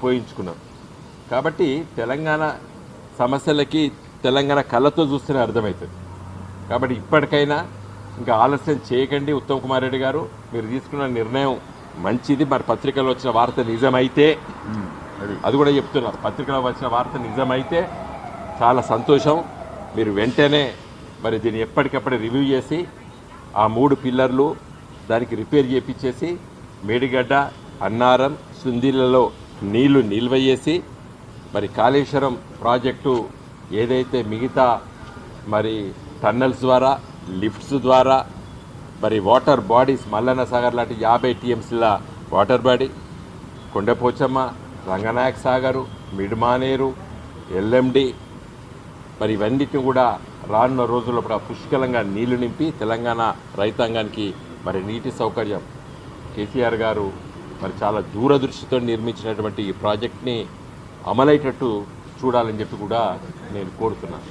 పోయించుకున్నాం. కాబట్టి తెలంగాణ సమస్యలకి తెలంగాణ కళ్ళతో చూస్తేనే అర్థమవుతుంది. కాబట్టి ఇప్పటికైనా ఇంకా ఆలస్యం చేయకండి. ఉత్తమ్ కుమార్ రెడ్డి గారు, మీరు తీసుకున్న నిర్ణయం మంచిది. మరి పత్రికలో వచ్చిన వార్త నిజమైతే, అది కూడా చెప్తున్నారు, పత్రికలో వచ్చిన వార్త నిజమైతే చాలా సంతోషం. మీరు వెంటనే మరి దీన్ని ఎప్పటికప్పుడు రివ్యూ చేసి ఆ 3 పిల్లర్లు దానికి రిపేర్ చేయించేసి మేడిగడ్డ, అన్నారం, సుందీలలో నీళ్లు నిల్వ చేసి మరి కాళేశ్వరం ప్రాజెక్టు ఏదైతే మిగతా మరి టన్నల్స్ ద్వారా, లిఫ్ట్స్ ద్వారా మరి వాటర్ బాడీస్ మల్లన్న సాగర్ లాంటి 50 టీఎంసీల వాటర్ బాడీ, కొండపోచమ్మ, రంగనాయక సాగరు, మిడ్మానేరు, ఎల్ఎండి మరి ఇవన్నిటిని కూడా రానున్న రోజుల్లో కూడా పుష్కలంగా నీళ్లు నింపి తెలంగాణ రైతాంగానికి మరి నీటి సౌకర్యం కేసీఆర్ గారు మరి చాలా దూరదృష్టితో నిర్మించినటువంటి ఈ ప్రాజెక్ట్ని అమలయ్యేటట్టు చూడాలని చెప్పి కూడా నేను కోరుతున్నాను.